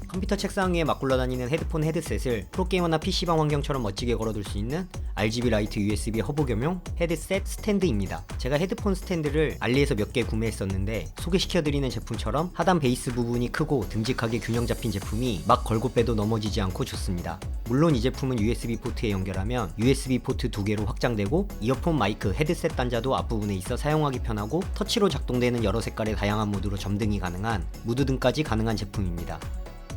컴퓨터 책상 위에 막 굴러다니는 헤드폰 헤드셋을 프로게이머나 PC방 환경처럼 멋지게 걸어둘 수 있는 RGB 라이트 USB 허브 겸용 헤드셋 스탠드입니다. 제가 헤드폰 스탠드를 알리에서 몇 개 구매했었는데 소개시켜드리는 제품처럼 하단 베이스 부분이 크고 듬직하게 균형 잡힌 제품이 막 걸고 빼도 넘어지지 않고 좋습니다. 물론 이 제품은 USB 포트에 연결하면 USB 포트 2개로 확장되고 이어폰 마이크 헤드셋 단자도 앞부분에 있어 사용하기 편하고 터치로 작동되는 여러 색깔의 다양한 모드로 점등이 가능한 무드 등까지 가능한 제품입니다.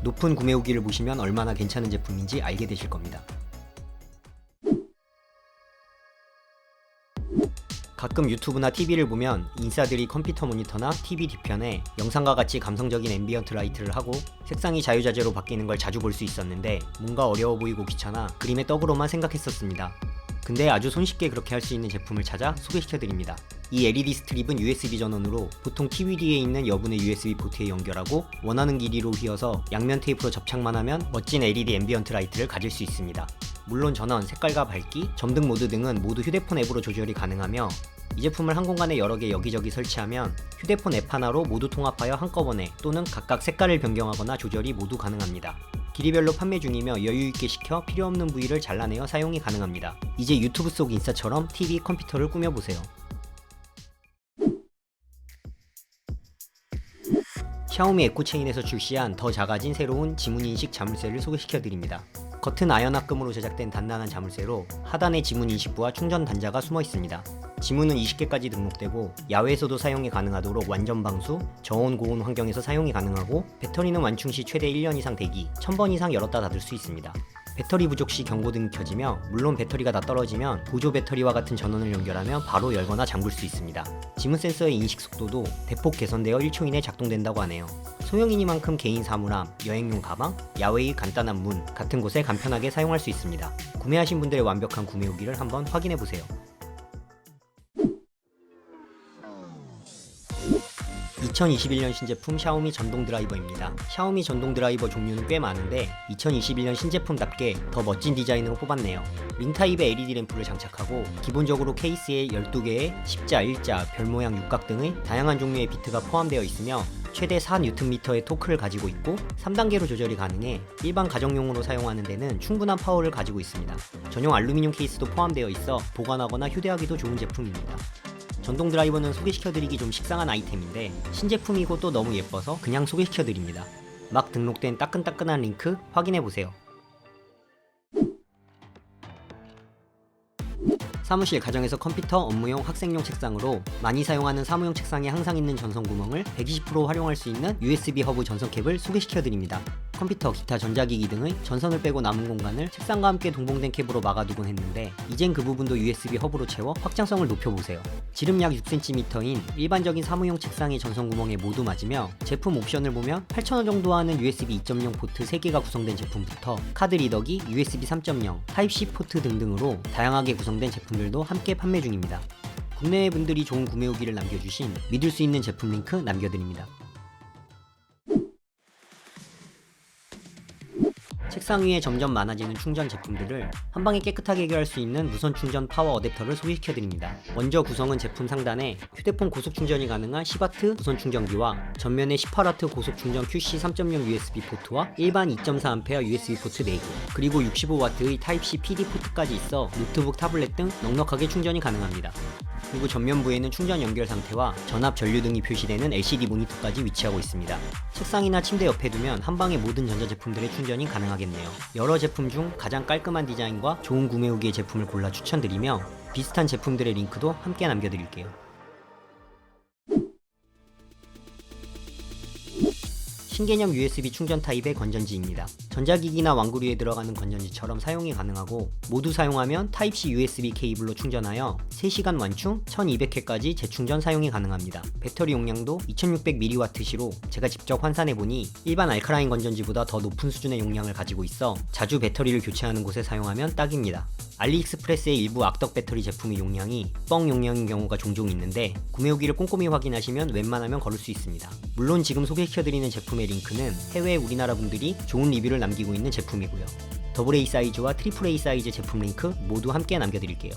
높은 구매 후기를 보시면 얼마나 괜찮은 제품인지 알게 되실 겁니다. 가끔 유튜브나 TV를 보면 인싸들이 컴퓨터 모니터나 TV 뒤편에 영상과 같이 감성적인 앰비언트 라이트를 하고 색상이 자유자재로 바뀌는 걸 자주 볼 수 있었는데 뭔가 어려워 보이고 귀찮아 그림의 떡으로만 생각했었습니다. 근데 아주 손쉽게 그렇게 할 수 있는 제품을 찾아 소개시켜드립니다. 이 LED 스트립은 USB 전원으로 보통 TV 뒤에 있는 여분의 USB 포트에 연결하고 원하는 길이로 휘어서 양면 테이프로 접착만 하면 멋진 LED 앰비언트 라이트를 가질 수 있습니다. 물론 전원, 색깔과 밝기, 점등 모드 등은 모두 휴대폰 앱으로 조절이 가능하며 이 제품을 한 공간에 여러 개 여기저기 설치하면 휴대폰 앱 하나로 모두 통합하여 한꺼번에 또는 각각 색깔을 변경하거나 조절이 모두 가능합니다. 길이별로 판매 중이며 여유있게 시켜 필요없는 부위를 잘라내어 사용이 가능합니다. 이제 유튜브 속 인싸처럼 TV, 컴퓨터를 꾸며보세요. 샤오미 에코체인에서 출시한 더 작아진 새로운 지문인식 자물쇠를 소개시켜드립니다. 겉은 아연 합금으로 제작된 단단한 자물쇠로 하단에 지문인식부와 충전 단자가 숨어 있습니다. 지문은 20개까지 등록되고 야외에서도 사용이 가능하도록 완전 방수, 저온 고온 환경에서 사용이 가능하고 배터리는 완충 시 최대 1년 이상 대기, 1000번 이상 열었다 닫을 수 있습니다. 배터리 부족 시 경고등이 켜지며 물론 배터리가 다 떨어지면 보조 배터리와 같은 전원을 연결하면 바로 열거나 잠글 수 있습니다. 지문 센서의 인식 속도도 대폭 개선되어 1초 이내 작동된다고 하네요. 소형이니만큼 개인 사물함, 여행용 가방, 야외의 간단한 문 같은 곳에 간편하게 사용할 수 있습니다. 구매하신 분들의 완벽한 구매 후기를 한번 확인해보세요. 2021년 신제품 샤오미 전동 드라이버입니다. 샤오미 전동 드라이버 종류는 꽤 많은데 2021년 신제품답게 더 멋진 디자인으로 뽑았네요. 링 타입의 LED 램프를 장착하고 기본적으로 케이스에 12개의 십자, 일자, 별 모양 육각 등의 다양한 종류의 비트가 포함되어 있으며 최대 4Nm의 토크를 가지고 있고 3단계로 조절이 가능해 일반 가정용으로 사용하는 데는 충분한 파워를 가지고 있습니다. 전용 알루미늄 케이스도 포함되어 있어 보관하거나 휴대하기도 좋은 제품입니다. 전동 드라이버는 소개시켜드리기 좀 식상한 아이템인데 신제품이고 또 너무 예뻐서 그냥 소개시켜드립니다. 막 등록된 따끈따끈한 링크 확인해보세요. 사무실, 가정에서 컴퓨터, 업무용, 학생용 책상으로 많이 사용하는 사무용 책상에 항상 있는 전선 구멍을 120% 활용할 수 있는 USB 허브 전선 캡을 소개시켜드립니다. 컴퓨터, 기타 전자기기 등의 전선을 빼고 남은 공간을 책상과 함께 동봉된 캡으로 막아두곤 했는데 이젠 그 부분도 USB 허브로 채워 확장성을 높여보세요. 지름 약 6cm인 일반적인 사무용 책상의 전선 구멍에 모두 맞으며 제품 옵션을 보면 8,000원 정도 하는 USB 2.0 포트 3개가 구성된 제품부터 카드 리더기, USB 3.0, 타입C 포트 등등으로 다양하게 구성된 제품들도 함께 판매 중입니다. 국내외 분들이 좋은 구매 후기를 남겨주신 믿을 수 있는 제품 링크 남겨드립니다. 책상 위에 점점 많아지는 충전 제품들을 한방에 깨끗하게 해결할 수 있는 무선 충전 파워 어댑터를 소개시켜드립니다. 먼저 구성은 제품 상단에 휴대폰 고속 충전이 가능한 10W 무선 충전기와 전면에 18W 고속 충전 QC 3.0 USB 포트와 일반 2.4A USB 포트 4개, 그리고 65W의 타입C PD 포트까지 있어 노트북, 타블렛 등 넉넉하게 충전이 가능합니다. 그리고 전면부에는 충전 연결 상태와 전압, 전류 등이 표시되는 LCD 모니터까지 위치하고 있습니다. 책상이나 침대 옆에 두면 한방에 모든 전자제품들의 충전이 가능하겠네요. 여러 제품 중 가장 깔끔한 디자인과 좋은 구매 후기의 제품을 골라 추천드리며 비슷한 제품들의 링크도 함께 남겨드릴게요. 신개념 USB 충전 타입의 건전지입니다. 전자기기나 완구류에 들어가는 건전지처럼 사용이 가능하고 모두 사용하면 타입C USB 케이블로 충전하여 3시간 완충 1200회까지 재충전 사용이 가능합니다. 배터리 용량도 2600mWh시로 제가 직접 환산해보니 일반 알카라인 건전지보다 더 높은 수준의 용량을 가지고 있어 자주 배터리를 교체하는 곳에 사용하면 딱입니다. 알리익스프레스의 일부 악덕 배터리 제품의 용량이 뻥 용량인 경우가 종종 있는데 구매 후기를 꼼꼼히 확인하시면 웬만하면 거를 수 있습니다. 물론 지금 소개시켜드리는 제품의 링크는 해외 우리나라 분들이 좋은 리뷰를 남기고 있는 제품이고요. AA 사이즈와 AAA 사이즈 제품 링크 모두 함께 남겨드릴게요.